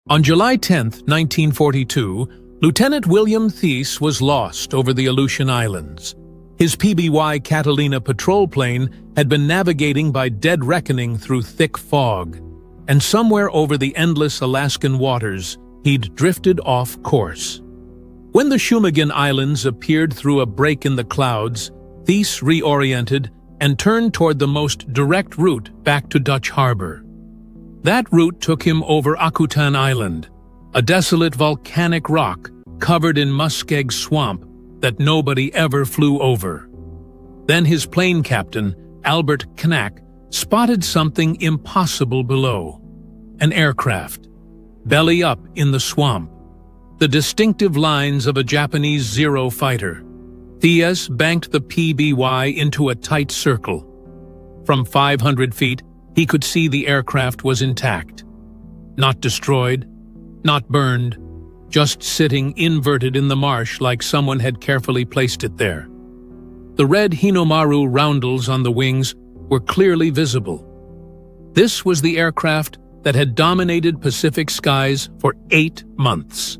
On July 10, 1942, Lieutenant William Thies was lost over the Aleutian Islands. His PBY Catalina patrol plane had been navigating by dead reckoning through thick fog, and somewhere over the endless Alaskan waters, he'd drifted off course. When the Shumagan Islands appeared through a break in the clouds, Thies reoriented and turned toward the most direct route back to Dutch Harbor. That route took him over Akutan Island, a desolate volcanic rock covered in muskeg swamp that nobody ever flew over. Then his plane captain, Albert Knack, spotted something impossible below. An aircraft, belly up in the swamp. The distinctive lines of a Japanese Zero fighter. Thies banked the PBY into a tight circle. From 500 feet, he could see the aircraft was intact. Not destroyed, not burned, just sitting inverted in the marsh like someone had carefully placed it there. The red Hinomaru roundels on the wings were clearly visible. This was the aircraft that had dominated Pacific skies for 8 months.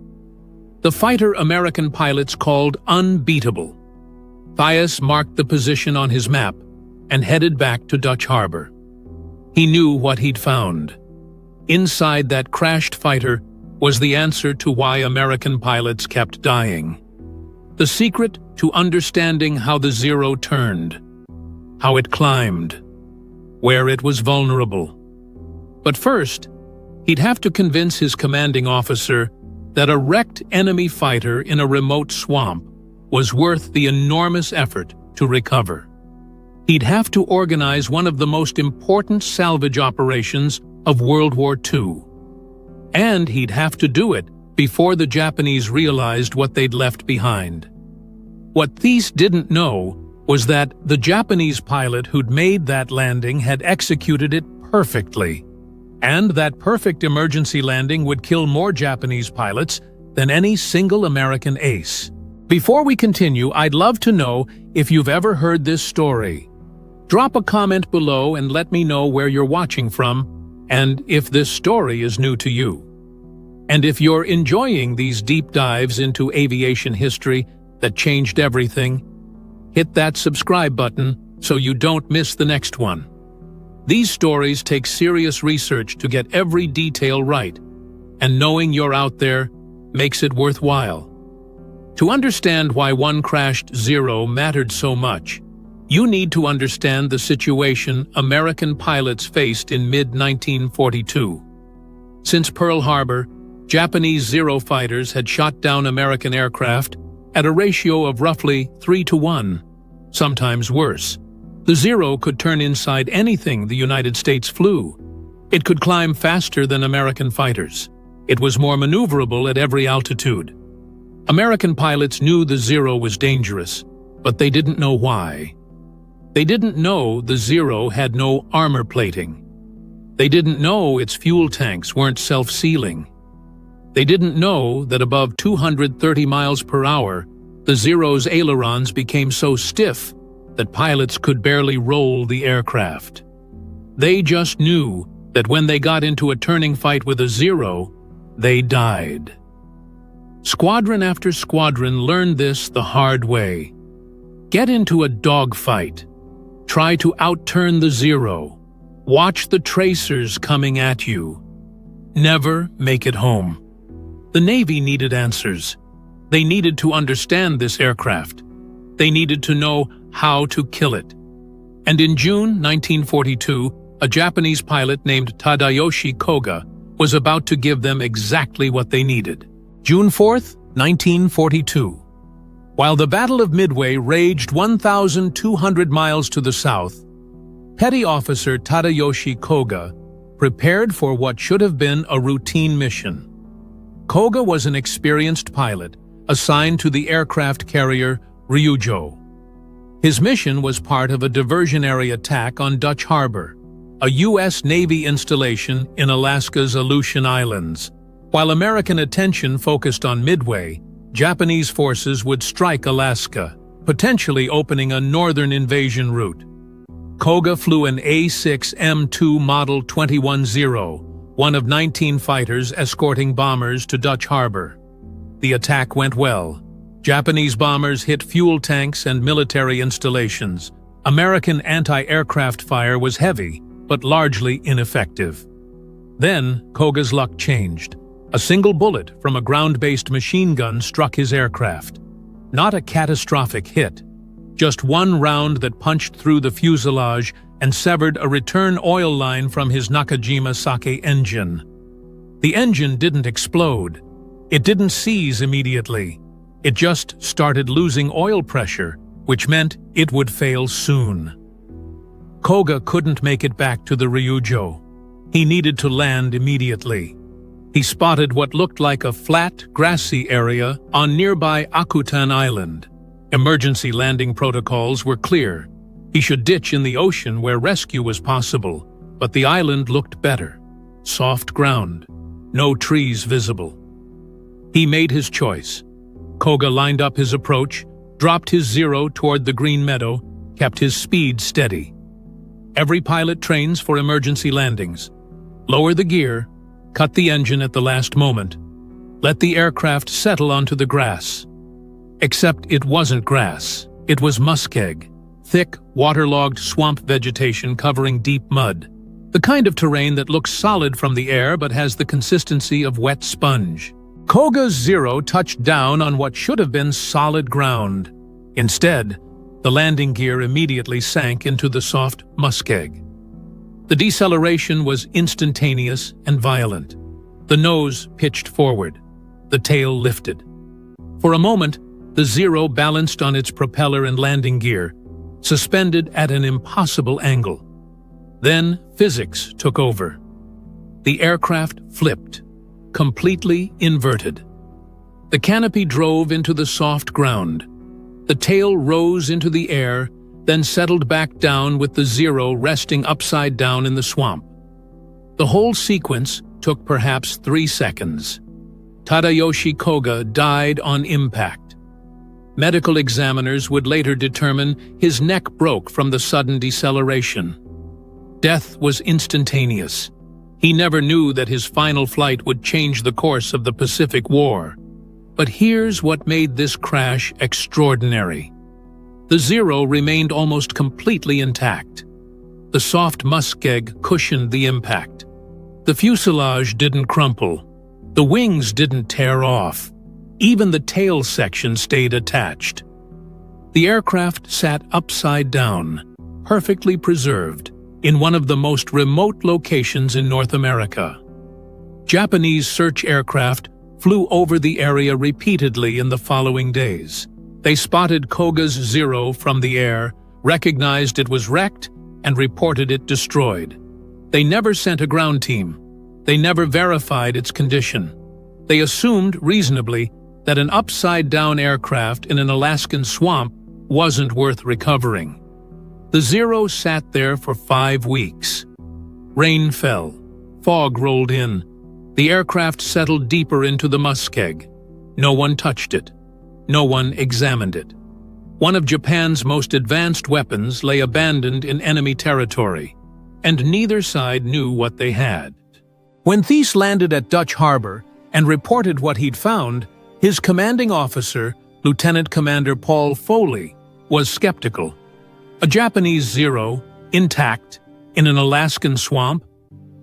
The fighter American pilots called unbeatable. Thies marked the position on his map and headed back to Dutch Harbor. He knew what he'd found. Inside that crashed fighter was the answer to why American pilots kept dying. The secret to understanding how the Zero turned, how it climbed, where it was vulnerable. But first, he'd have to convince his commanding officer that a wrecked enemy fighter in a remote swamp was worth the enormous effort to recover. He'd have to organize one of the most important salvage operations of World War II. And he'd have to do it before the Japanese realized what they'd left behind. What Thies didn't know was that the Japanese pilot who'd made that landing had executed it perfectly, and that perfect emergency landing would kill more Japanese pilots than any single American ace. Before we continue, I'd love to know if you've ever heard this story. Drop a comment below and let me know where you're watching from, and if this story is new to you. And if you're enjoying these deep dives into aviation history that changed everything, hit that subscribe button so you don't miss the next one. These stories take serious research to get every detail right, and knowing you're out there makes it worthwhile. To understand why one crashed Zero mattered so much, you need to understand the situation American pilots faced in mid-1942. Since Pearl Harbor, Japanese Zero fighters had shot down American aircraft at a ratio of roughly 3-to-1, sometimes worse. The Zero could turn inside anything the United States flew. It could climb faster than American fighters. It was more maneuverable at every altitude. American pilots knew the Zero was dangerous, but they didn't know why. They didn't know the Zero had no armor plating. They didn't know its fuel tanks weren't self-sealing. They didn't know that above 230 miles per hour, the Zero's ailerons became so stiff that pilots could barely roll the aircraft. They just knew that when they got into a turning fight with a Zero, they died. Squadron after squadron learned this the hard way. Get into a dogfight. Try to outturn the Zero. Watch the tracers coming at you. Never make it home. The Navy needed answers. They needed to understand this aircraft. They needed to know how to kill it. And in June 1942, a Japanese pilot named Tadayoshi Koga was about to give them exactly what they needed. June 4th, 1942. While the Battle of Midway raged 1,200 miles to the south, Petty Officer Tadayoshi Koga prepared for what should have been a routine mission. Koga was an experienced pilot assigned to the aircraft carrier Ryujo. His mission was part of a diversionary attack on Dutch Harbor, a U.S. Navy installation in Alaska's Aleutian Islands. While American attention focused on Midway, Japanese forces would strike Alaska, potentially opening a northern invasion route. Koga flew an A6M2 Model 210, one of 19 fighters escorting bombers to Dutch harbor. The attack went well. Japanese bombers hit fuel tanks and military installations. American anti-aircraft fire was heavy, but largely ineffective. Then, Koga's luck changed. A single bullet from a ground-based machine gun struck his aircraft. Not a catastrophic hit, just one round that punched through the fuselage and severed a return oil line from his Nakajima Sake engine. The engine didn't explode. It didn't seize immediately. It just started losing oil pressure, which meant it would fail soon. Koga couldn't make it back to the Ryujo. He needed to land immediately. He spotted what looked like a flat, grassy area on nearby Akutan Island. Emergency landing protocols were clear. He should ditch in the ocean where rescue was possible, but the island looked better. Soft ground, no trees visible. He made his choice. Koga lined up his approach, dropped his Zero toward the green meadow, kept his speed steady. Every pilot trains for emergency landings. Lower the gear, cut the engine at the last moment. Let the aircraft settle onto the grass. Except it wasn't grass, it was muskeg, thick, waterlogged swamp vegetation covering deep mud. The kind of terrain that looks solid from the air but has the consistency of wet sponge. Koga's Zero touched down on what should have been solid ground. Instead, the landing gear immediately sank into the soft muskeg. The deceleration was instantaneous and violent. The nose pitched forward. The tail lifted. For a moment, the Zero balanced on its propeller and landing gear, suspended at an impossible angle. Then physics took over. The aircraft flipped, completely inverted. The canopy drove into the soft ground. The tail rose into the air, then settled back down with the Zero resting upside down in the swamp. The whole sequence took perhaps 3 seconds. Tadayoshi Koga died on impact. Medical examiners would later determine his neck broke from the sudden deceleration. Death was instantaneous. He never knew that his final flight would change the course of the Pacific War. But here's what made this crash extraordinary. The Zero remained almost completely intact. The soft muskeg cushioned the impact. The fuselage didn't crumple. The wings didn't tear off. Even the tail section stayed attached. The aircraft sat upside down, perfectly preserved, in one of the most remote locations in North America. Japanese search aircraft flew over the area repeatedly in the following days. They spotted Koga's Zero from the air, recognized it was wrecked, and reported it destroyed. They never sent a ground team. They never verified its condition. They assumed, reasonably, that an upside-down aircraft in an Alaskan swamp wasn't worth recovering. The Zero sat there for 5 weeks. Rain fell. Fog rolled in. The aircraft settled deeper into the muskeg. No one touched it. No one examined it. One of Japan's most advanced weapons lay abandoned in enemy territory, and neither side knew what they had. When Thies landed at Dutch harbor and reported what he'd found, his commanding officer, Lieutenant Commander Paul Foley, was skeptical. A Japanese Zero, intact, in an Alaskan swamp?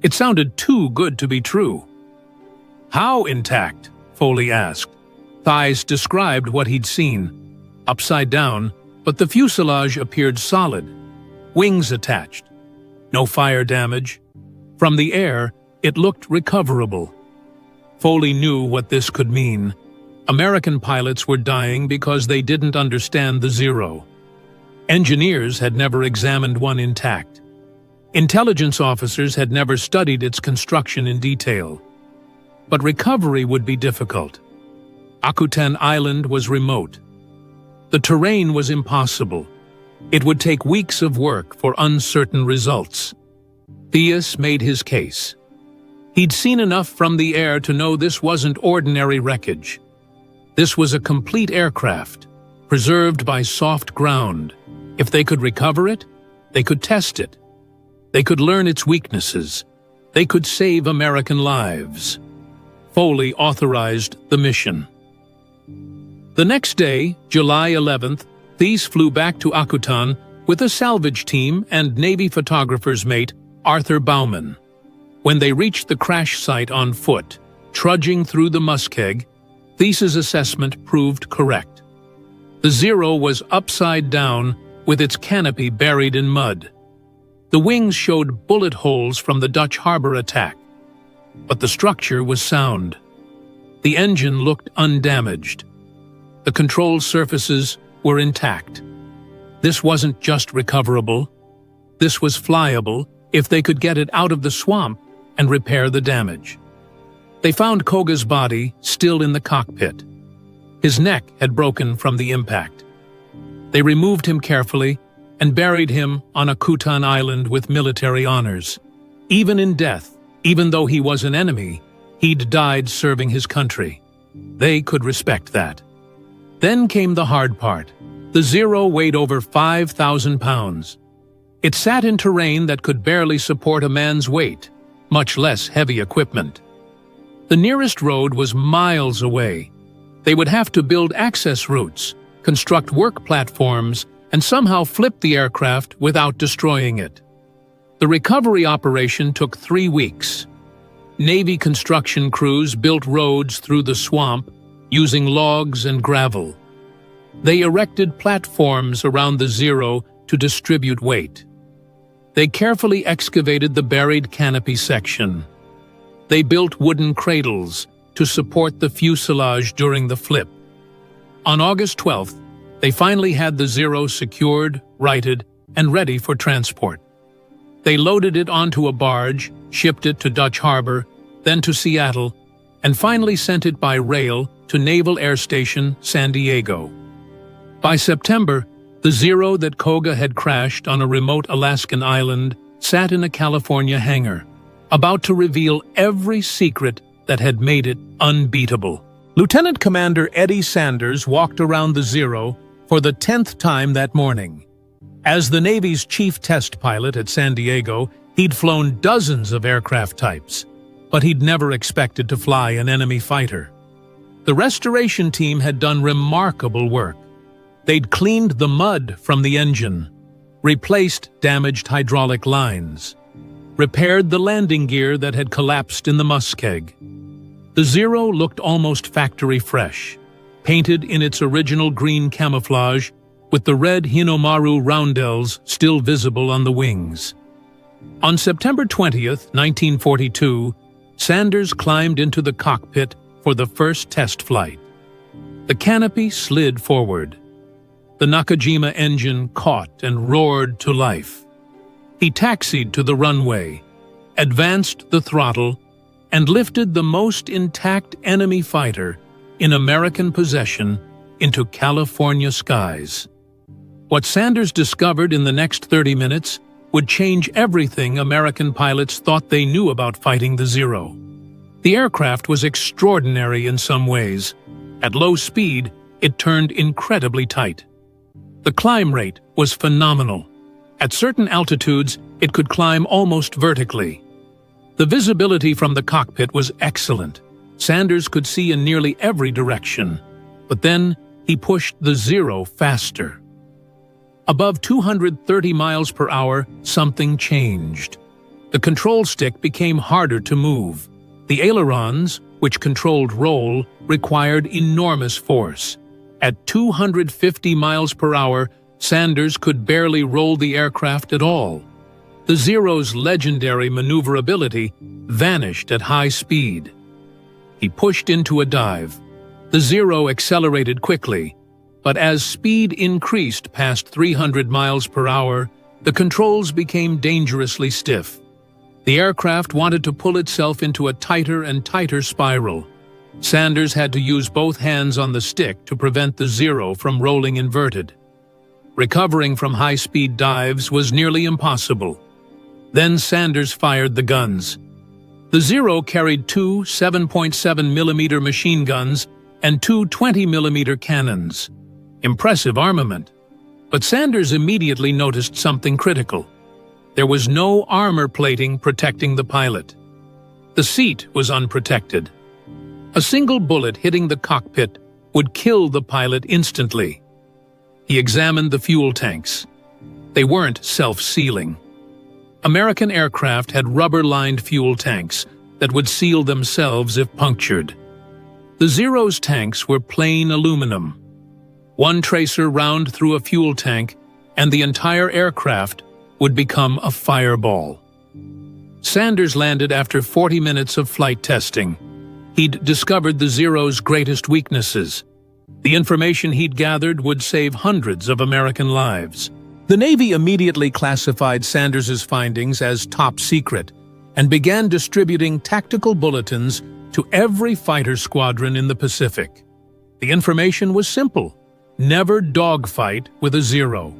It sounded too good to be true. How intact? Foley asked. Thies described what he'd seen. Upside down, but the fuselage appeared solid. Wings attached. No fire damage. From the air, it looked recoverable. Foley knew what this could mean. American pilots were dying because they didn't understand the Zero. Engineers had never examined one intact. Intelligence officers had never studied its construction in detail. But recovery would be difficult. Akutan Island was remote. The terrain was impossible. It would take weeks of work for uncertain results. Thies made his case. He'd seen enough from the air to know this wasn't ordinary wreckage. This was a complete aircraft, preserved by soft ground. If they could recover it, they could test it. They could learn its weaknesses, They could save American lives. Foley authorized the mission. The next day, July 11th, Thies flew back to Akutan with a salvage team and Navy photographer's mate, Arthur Baumann. When they reached the crash site on foot, trudging through the muskeg, Thies's assessment proved correct. The Zero was upside down with its canopy buried in mud. The wings showed bullet holes from the Dutch harbor attack, but the structure was sound. The engine looked undamaged. The control surfaces were intact. This wasn't just recoverable. This was flyable if they could get it out of the swamp and repair the damage. They found Koga's body still in the cockpit. His neck had broken from the impact. They removed him carefully and buried him on Akutan Island with military honors. Even in death, even though he was an enemy, he'd died serving his country. They could respect that. Then came the hard part. The Zero weighed over 5,000 pounds. It sat in terrain that could barely support a man's weight, much less heavy equipment. The nearest road was miles away. They would have to build access routes, construct work platforms, and somehow flip the aircraft without destroying it. The recovery operation took 3 weeks. Navy construction crews built roads through the swamp using logs and gravel. They erected platforms around the Zero to distribute weight. They carefully excavated the buried canopy section. They built wooden cradles to support the fuselage during the flip. On August 12th, they finally had the Zero secured, righted, and ready for transport. They loaded it onto a barge, shipped it to Dutch Harbor, then to Seattle, and finally sent it by rail to Naval Air Station San Diego. By September, the Zero that Koga had crashed on a remote Alaskan island sat in a California hangar, about to reveal every secret that had made it unbeatable. Lieutenant Commander Eddie Sanders walked around the Zero for the 10th time that morning. As the Navy's chief test pilot at San Diego, he'd flown dozens of aircraft types, but he'd never expected to fly an enemy fighter. The restoration team had done remarkable work. They'd cleaned the mud from the engine, replaced damaged hydraulic lines, repaired the landing gear that had collapsed in the muskeg. The Zero looked almost factory fresh, painted in its original green camouflage with the red Hinomaru roundels still visible on the wings. On September 20th, 1942, Sanders climbed into the cockpit for the first test flight. The canopy slid forward. The Nakajima engine caught and roared to life. He taxied to the runway, advanced the throttle, and lifted the most intact enemy fighter in American possession into California skies. What Sanders discovered in the next 30 minutes would change everything American pilots thought they knew about fighting the Zero. The aircraft was extraordinary in some ways. At low speed, it turned incredibly tight. The climb rate was phenomenal. At certain altitudes, it could climb almost vertically. The visibility from the cockpit was excellent. Sanders could see in nearly every direction. But then, he pushed the Zero faster. Above 230 miles per hour, something changed. The control stick became harder to move. The ailerons, which controlled roll, required enormous force. At 250 miles per hour, Sanders could barely roll the aircraft at all. The Zero's legendary maneuverability vanished at high speed. He pushed into a dive. The Zero accelerated quickly, but as speed increased past 300 miles per hour, the controls became dangerously stiff. The aircraft wanted to pull itself into a tighter and tighter spiral. Sanders had to use both hands on the stick to prevent the Zero from rolling inverted. Recovering from high-speed dives was nearly impossible. Then Sanders fired the guns. The Zero carried two 7.7mm machine guns and two 20mm cannons. Impressive armament. But Sanders immediately noticed something critical. There was no armor plating protecting the pilot. The seat was unprotected. A single bullet hitting the cockpit would kill the pilot instantly. He examined the fuel tanks. They weren't self-sealing. American aircraft had rubber-lined fuel tanks that would seal themselves if punctured. The Zero's tanks were plain aluminum. One tracer round through a fuel tank, and the entire aircraft would become a fireball. Sanders landed after 40 minutes of flight testing. He'd discovered the Zero's greatest weaknesses. The information he'd gathered would save hundreds of American lives. The Navy immediately classified Sanders's findings as top secret and began distributing tactical bulletins to every fighter squadron in the Pacific. The information was simple. Never dogfight with a Zero.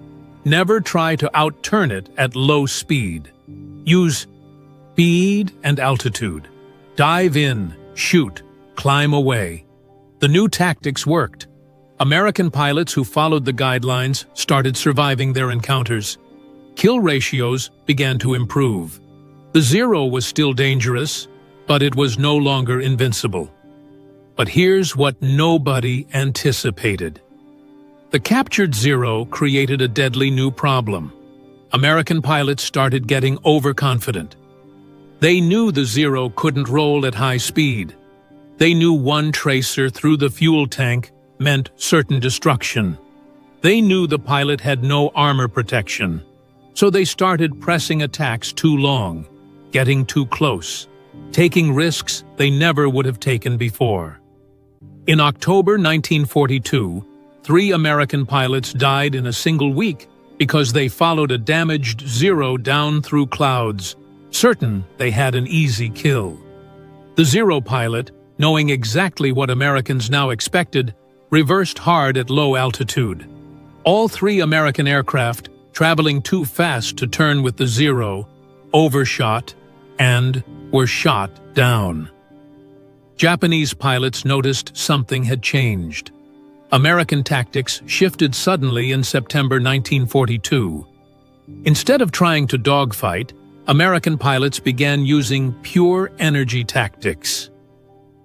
Never try to outturn it at low speed. Use speed and altitude. Dive in, shoot, climb away. The new tactics worked. American pilots who followed the guidelines started surviving their encounters. Kill ratios began to improve. The Zero was still dangerous, but it was no longer invincible. But here's what nobody anticipated. The captured Zero created a deadly new problem. American pilots started getting overconfident. They knew the Zero couldn't roll at high speed. They knew one tracer through the fuel tank meant certain destruction. They knew the pilot had no armor protection. So they started pressing attacks too long, getting too close, taking risks they never would have taken before. In October 1942, 3 American pilots died in a single week because they followed a damaged Zero down through clouds, certain they had an easy kill. The Zero pilot, knowing exactly what Americans now expected, reversed hard at low altitude. All 3 American aircraft, traveling too fast to turn with the Zero, overshot and were shot down. Japanese pilots noticed something had changed. American tactics shifted suddenly in September 1942. Instead of trying to dogfight, American pilots began using pure energy tactics.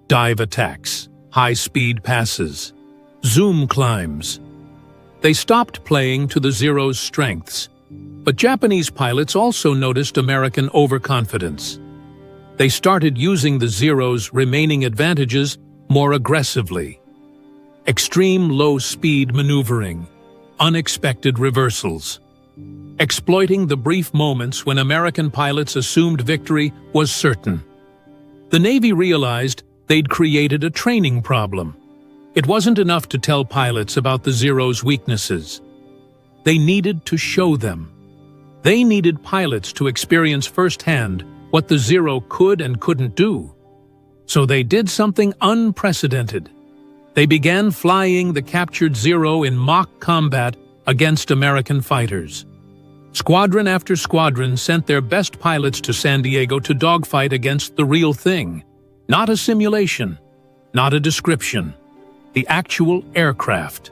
Dive attacks, high-speed passes, zoom climbs. They stopped playing to the Zero's strengths, but Japanese pilots also noticed American overconfidence. They started using the Zero's remaining advantages more aggressively. Extreme low-speed maneuvering, unexpected reversals. Exploiting the brief moments when American pilots assumed victory was certain. The Navy realized they'd created a training problem. It wasn't enough to tell pilots about the Zero's weaknesses. They needed to show them. They needed pilots to experience firsthand what the Zero could and couldn't do. So they did something unprecedented. They began flying the captured Zero in mock combat against American fighters. Squadron after squadron sent their best pilots to San Diego to dogfight against the real thing. Not a simulation, not a description, the actual aircraft.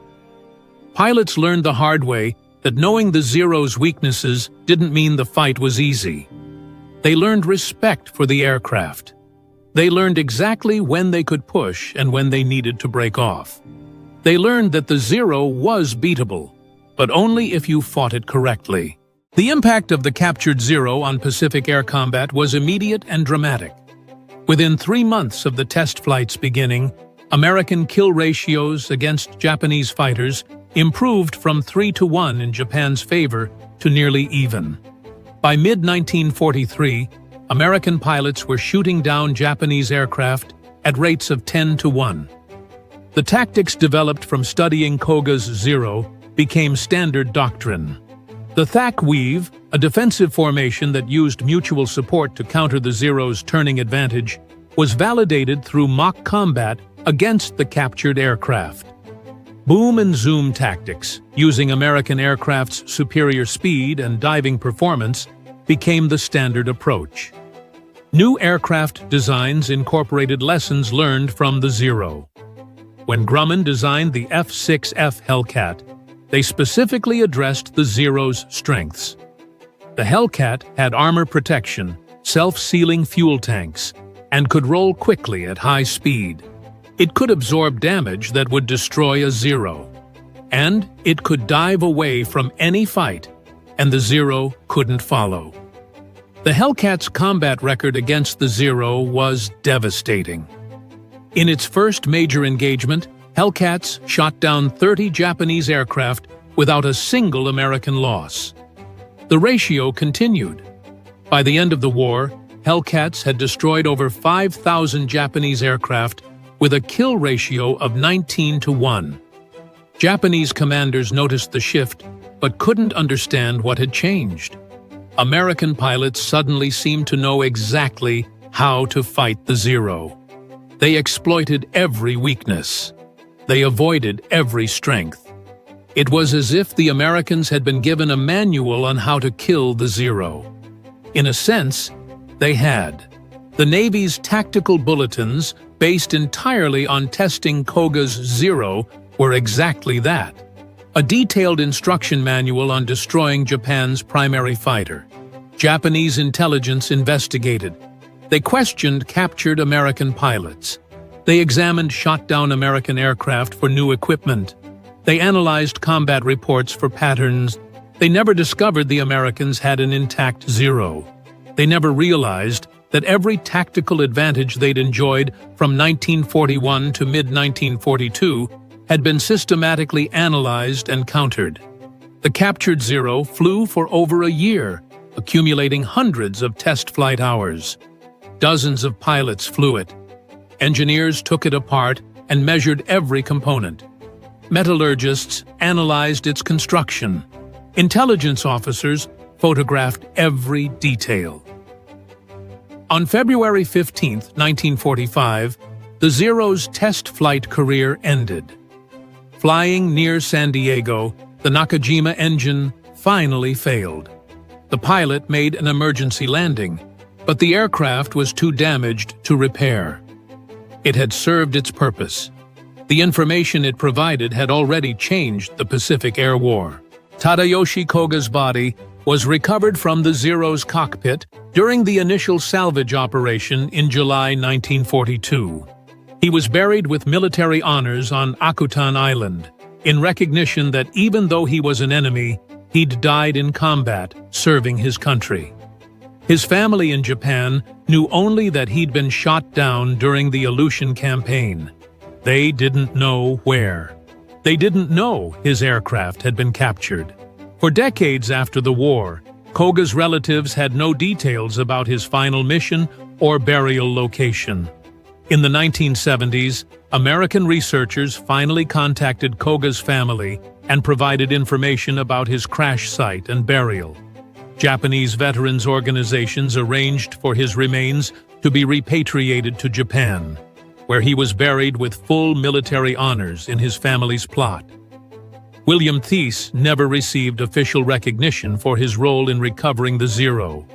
Pilots learned the hard way that knowing the Zero's weaknesses didn't mean the fight was easy. They learned respect for the aircraft. They learned exactly when they could push and when they needed to break off. They learned that the Zero was beatable, but only if you fought it correctly. The impact of the captured Zero on Pacific air combat was immediate and dramatic. Within 3 months of the test flights beginning, American kill ratios against Japanese fighters improved from 3-to-1 in Japan's favor to nearly even. By mid-1943, American pilots were shooting down Japanese aircraft at rates of 10-to-1. The tactics developed from studying Koga's Zero became standard doctrine. The Thak Weave, a defensive formation that used mutual support to counter the Zero's turning advantage, was validated through mock combat against the captured aircraft. Boom and zoom tactics, using American aircraft's superior speed and diving performance, became the standard approach. New aircraft designs incorporated lessons learned from the Zero. When Grumman designed the F-6F Hellcat, they specifically addressed the Zero's strengths. The Hellcat had armor protection, self-sealing fuel tanks, and could roll quickly at high speed. It could absorb damage that would destroy a Zero. And it could dive away from any fight, and the Zero couldn't follow. The Hellcat's combat record against the Zero was devastating. In its first major engagement, Hellcats shot down 30 Japanese aircraft without a single American loss. The ratio continued. By the end of the war, Hellcats had destroyed over 5,000 Japanese aircraft with a kill ratio of 19-1. Japanese commanders noticed the shift, but couldn't understand what had changed. American pilots suddenly seemed to know exactly how to fight the Zero. They exploited every weakness. They avoided every strength. It was as if the Americans had been given a manual on how to kill the Zero. In a sense, they had. The Navy's tactical bulletins, based entirely on testing Koga's Zero, were exactly that. A detailed instruction manual on destroying Japan's primary fighter. Japanese intelligence investigated. They questioned captured American pilots. They examined shot-down American aircraft for new equipment. They analyzed combat reports for patterns. They never discovered the Americans had an intact Zero. They never realized that every tactical advantage they'd enjoyed from 1941 to mid-1942 had been systematically analyzed and countered. The captured Zero flew for over a year, accumulating hundreds of test flight hours. Dozens of pilots flew it. Engineers took it apart and measured every component. Metallurgists analyzed its construction. Intelligence officers photographed every detail. On February 15, 1945, the Zero's test flight career ended. Flying near San Diego, the Nakajima engine finally failed. The pilot made an emergency landing, but the aircraft was too damaged to repair. It had served its purpose. The information it provided had already changed the Pacific Air War. Tadayoshi Koga's body was recovered from the Zero's cockpit during the initial salvage operation in July 1942. He was buried with military honors on Akutan Island, in recognition that even though he was an enemy, he'd died in combat, serving his country. His family in Japan knew only that he'd been shot down during the Aleutian campaign. They didn't know where. They didn't know his aircraft had been captured. For decades after the war, Koga's relatives had no details about his final mission or burial location. In the 1970s, American researchers finally contacted Koga's family and provided information about his crash site and burial. Japanese veterans organizations arranged for his remains to be repatriated to Japan, where he was buried with full military honors in his family's plot. William Thies never received official recognition for his role in recovering the Zero.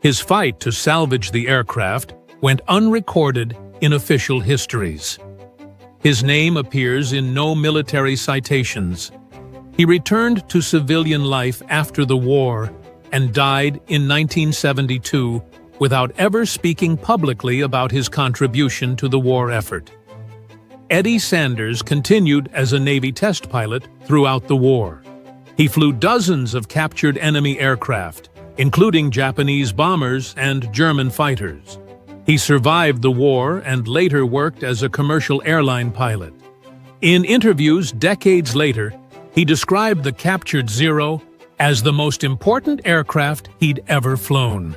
His fight to salvage the aircraft went unrecorded in official histories. His name appears in no military citations. He returned to civilian life after the war and died in 1972 without ever speaking publicly about his contribution to the war effort. Eddie Sanders continued as a Navy test pilot throughout the war. He flew dozens of captured enemy aircraft, including Japanese bombers and German fighters. He survived the war and later worked as a commercial airline pilot. In interviews decades later, he described the captured Zero as the most important aircraft he'd ever flown.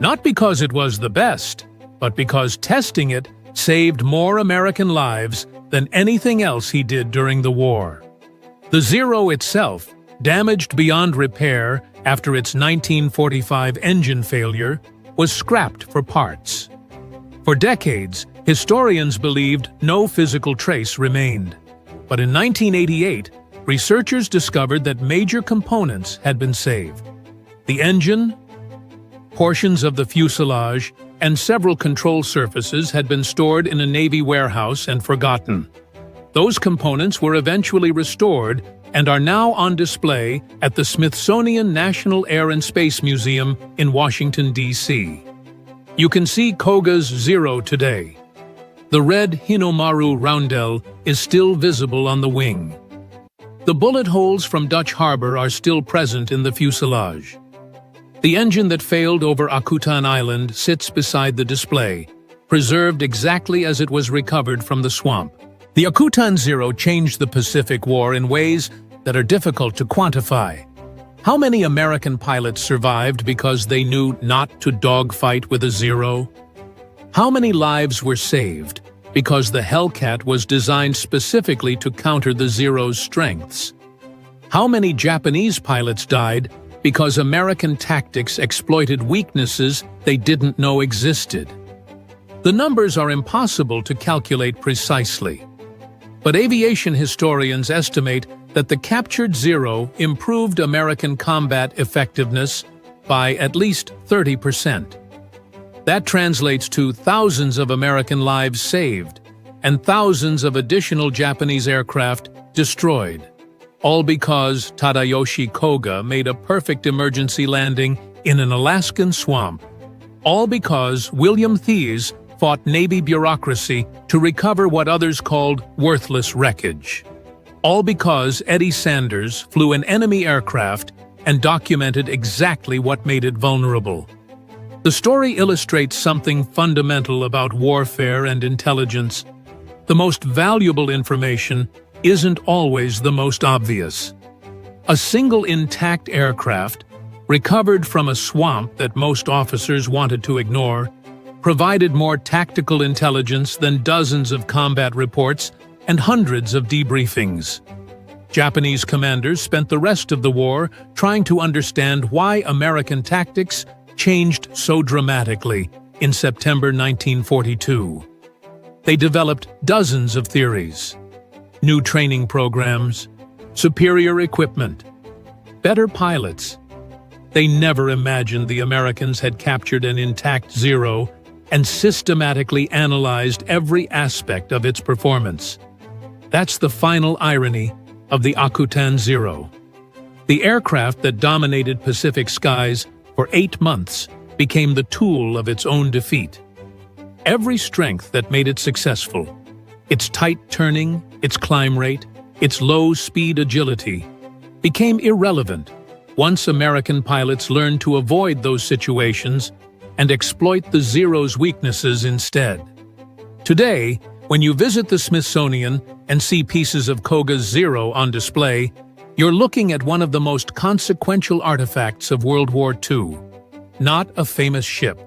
Not because it was the best, but because testing it saved more American lives than anything else he did during the war. The Zero itself, damaged beyond repair after its 1945 engine failure, was scrapped for parts. For decades, historians believed no physical trace remained. But in 1988, researchers discovered that major components had been saved. The engine, portions of the fuselage, and several control surfaces had been stored in a Navy warehouse and forgotten. Those components were eventually restored and are now on display at the Smithsonian National Air and Space Museum in Washington, D.C. You can see Koga's Zero today. The red Hinomaru roundel is still visible on the wing. The bullet holes from Dutch Harbor are still present in the fuselage. The engine that failed over Akutan Island sits beside the display, preserved exactly as it was recovered from the swamp. The Akutan Zero changed the Pacific War in ways that are difficult to quantify. How many American pilots survived because they knew not to dogfight with a Zero? How many lives were saved because the Hellcat was designed specifically to counter the Zero's strengths? How many Japanese pilots died because American tactics exploited weaknesses they didn't know existed? The numbers are impossible to calculate precisely, but aviation historians estimate that the captured Zero improved American combat effectiveness by at least 30%. That translates to thousands of American lives saved and thousands of additional Japanese aircraft destroyed, all because Tadayoshi Koga made a perfect emergency landing in an Alaskan swamp, all because William Thies fought Navy bureaucracy to recover what others called worthless wreckage. All because Eddie Sanders flew an enemy aircraft and documented exactly what made it vulnerable. The story illustrates something fundamental about warfare and intelligence. The most valuable information isn't always the most obvious. A single intact aircraft, recovered from a swamp that most officers wanted to ignore, provided more tactical intelligence than dozens of combat reports and hundreds of debriefings. Japanese commanders spent the rest of the war trying to understand why American tactics changed so dramatically in September 1942. They developed dozens of theories: new training programs, superior equipment, better pilots. They never imagined the Americans had captured an intact Zero and systematically analyzed every aspect of its performance. That's the final irony of the Akutan Zero. The aircraft that dominated Pacific skies for 8 months became the tool of its own defeat. Every strength that made it successful, its tight turning, its climb rate, its low-speed agility, became irrelevant once American pilots learned to avoid those situations and exploit the Zero's weaknesses instead. Today, when you visit the Smithsonian and see pieces of Koga's Zero on display, you're looking at one of the most consequential artifacts of World War II. Not a famous ship,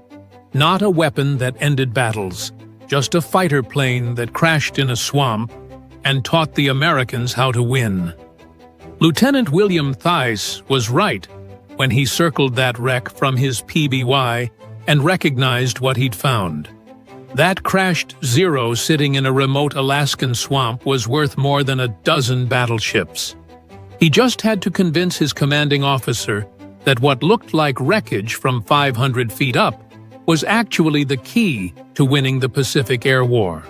not a weapon that ended battles, just a fighter plane that crashed in a swamp and taught the Americans how to win. Lieutenant William Thies was right when he circled that wreck from his PBY and recognized what he'd found. That crashed Zero sitting in a remote Alaskan swamp was worth more than a dozen battleships. He just had to convince his commanding officer that what looked like wreckage from 500 feet up was actually the key to winning the Pacific Air War.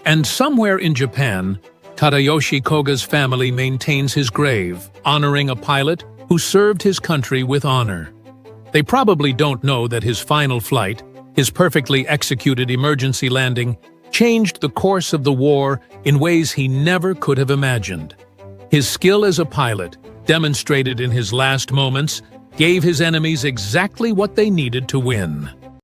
And somewhere in Japan, Tadayoshi Koga's family maintains his grave, honoring a pilot who served his country with honor. They probably don't know that his final flight, his perfectly executed emergency landing, changed the course of the war in ways he never could have imagined. His skill as a pilot, demonstrated in his last moments, gave his enemies exactly what they needed to win.